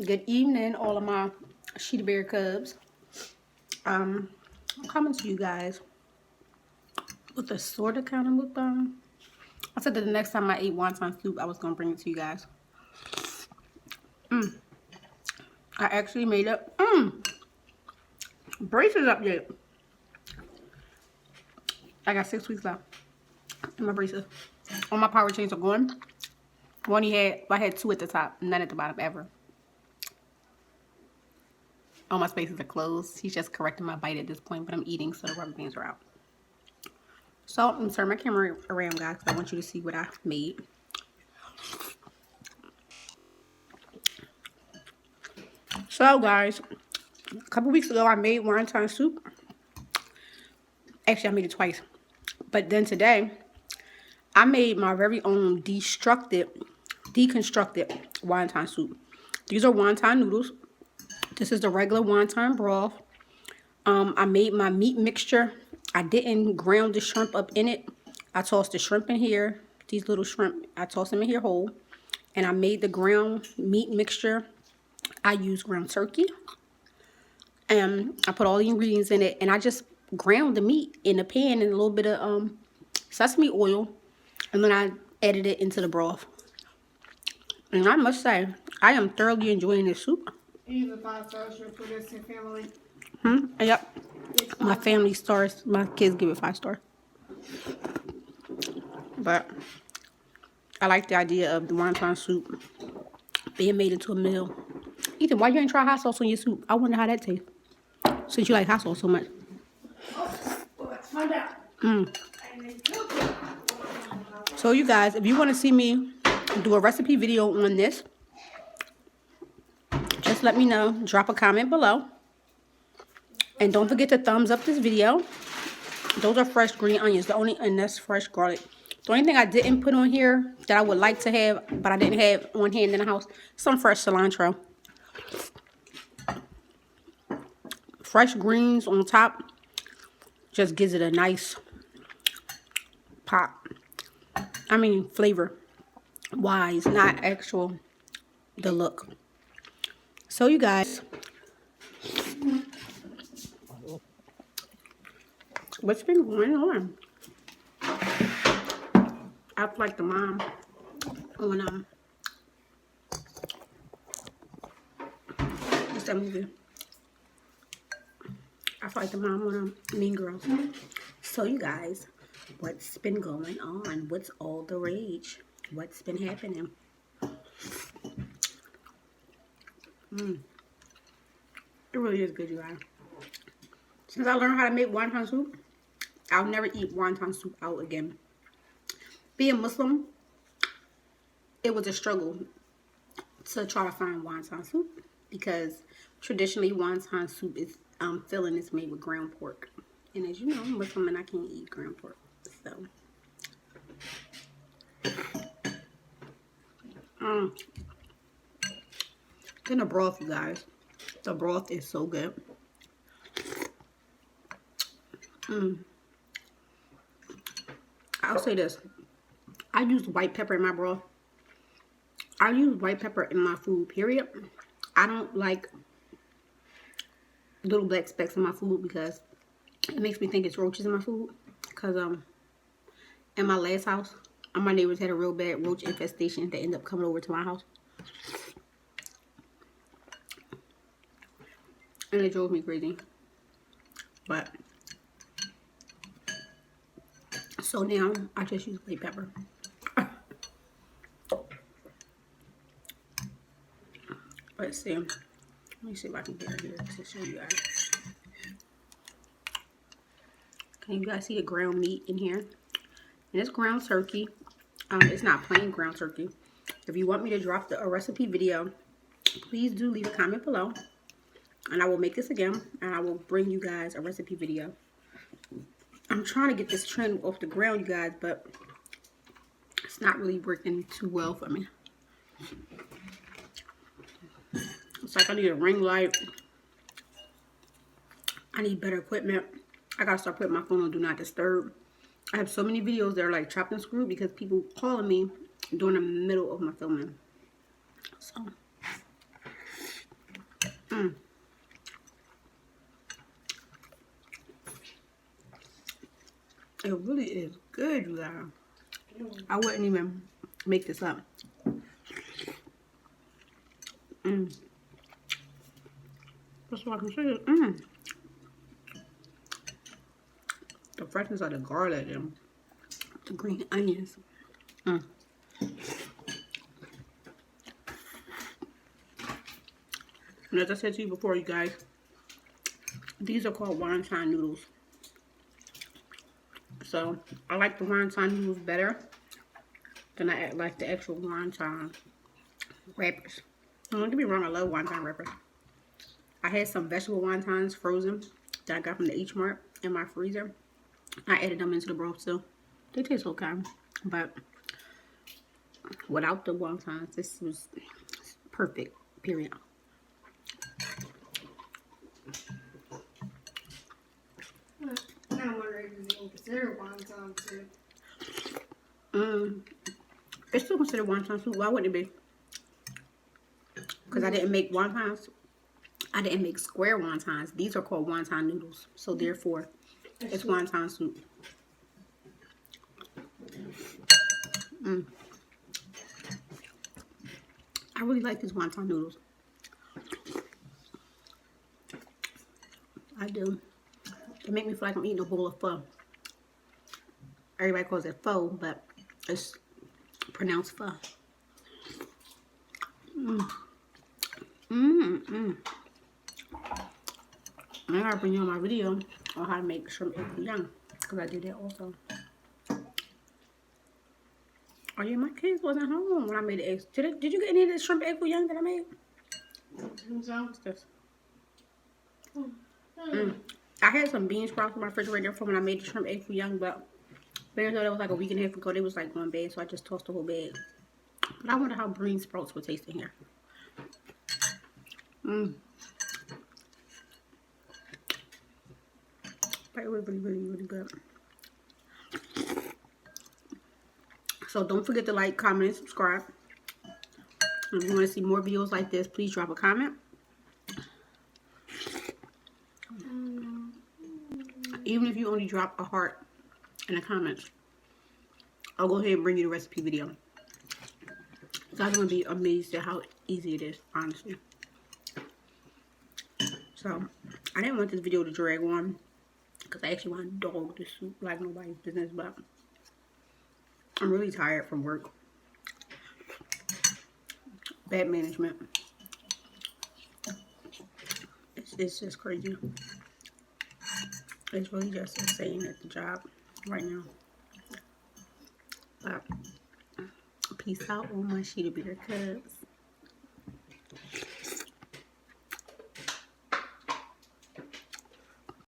Good evening, all of my Sheeta Bear Cubs. I'm coming to you guys with a sort of kind of mukbang. I said that the next time I ate wonton soup, I was gonna bring it to you guys. I actually made it. Braces update. I got 6 weeks left in my braces. All my power chains are gone. I had 2 at the top, none at the bottom ever. All my spaces are closed. He's just correcting my bite at this point, but I'm eating, so the rubber bands are out. So I'm gonna turn my camera around, guys, because I want you to see what I made. So, guys, a couple weeks ago, I made wonton soup. Actually, I made it twice. But then today, I made my very own deconstructed wonton soup. These are wonton noodles. This is the regular wonton broth. I made my meat mixture. I didn't ground the shrimp up in it. I tossed the shrimp in here. These little shrimp, I tossed them in here whole. And I made the ground meat mixture. I used ground turkey. And I put all the ingredients in it. And I just ground the meat in a pan in a little bit of sesame oil. And then I added it into the broth. And I must say, I am thoroughly enjoying this soup. Use a 5-star for this in family. Yep. My family stars. My kids give it 5 stars. But I like the idea of the wonton soup being made into a meal. Ethan, why you ain't try hot sauce on your soup? I wonder how that tastes. Since you like hot sauce so much. Let's find out. So you guys, if you want to see me do a recipe video on this, just let me know. Drop a comment below. And don't forget to thumbs up this video. Those are fresh green onions. And that's fresh garlic. The only thing I didn't put on here that I would like to have, but I didn't have on hand in the house, some fresh cilantro. Fresh greens on top just gives it a nice pop. I mean, flavor wise, not actual the look. So you guys, what's been going on? I feel like the mom on what's that movie? I feel like the mom on Mean Girls. So you guys, what's been going on? What's all the rage? What's been happening? It really is good, you guys. Since I learned how to make wonton soup, I'll never eat wonton soup out again. Being Muslim, it was a struggle to try to find wonton soup because traditionally wonton soup is filling is made with ground pork. And as you know, I'm Muslim and I can't eat ground pork. So then the broth, you guys. The broth is so good. I'll say this. I use white pepper in my broth. I use white pepper in my food, period. I don't like little black specks in my food because it makes me think it's roaches in my food. Because in my last house, my neighbors had a real bad roach infestation that ended up coming over to my house. And it drove me crazy. But so now I just use white pepper. Let's see. Let me see if I can get it here to show you guys. Can you guys see the ground meat in here? And it's ground turkey. It's not plain ground turkey. If you want me to drop a recipe video, please do leave a comment below. And I will make this again. And I will bring you guys a recipe video. I'm trying to get this trend off the ground, you guys. But it's not really working too well for me. It's like I need a ring light. I need better equipment. I gotta start putting my phone on Do Not Disturb. I have so many videos that are like chopped and screwed because people calling me during the middle of my filming. So It really is good, you guys. I wouldn't even make this up. That's what I can say. The freshness of the garlic and the green onions. And as I said to you before, you guys, these are called wonton noodles. So I like the wonton noodles better than I like the actual wonton wrappers. Don't get me wrong, I love wonton wrappers. I had some vegetable wontons frozen that I got from the H Mart in my freezer. I added them into the broth too. They taste okay, but without the wontons, this was perfect. Period. I'm wondering if it's even considered wonton soup. It's still considered wonton soup. Why wouldn't it be? Because I didn't make wontons. I didn't make square wontons. These are called wonton noodles. So therefore, it's wonton soup. I really like these wonton noodles. I do. They make me feel like I'm eating a bowl of pho. Everybody calls it pho, but it's pronounced pho. I gotta bring you on my video on how to make shrimp egg foo young, because I did that also. Oh yeah, my kids wasn't home when I made the eggs. Did you get any of this shrimp egg foo young that I made? What's this? I had some bean sprouts in my refrigerator from when I made the shrimp egg foo young, but parents thought it was like a week and a half ago. They was like one bag, so I just tossed the whole bag. But I wonder how bean sprouts would taste in here. But it was really, really, really good. So don't forget to like, comment, and subscribe. And if you want to see more videos like this, please drop a comment. Even if you only drop a heart in the comments, I'll go ahead and bring you the recipe video. You guys are going to be amazed at how easy it is, honestly. So, I didn't want this video to drag on, because I actually want to dog this soup like nobody's business, but I'm really tired from work. Bad management. It's just crazy. It's really just insane at the job right now. But peace out on my sheet of beer, cuz.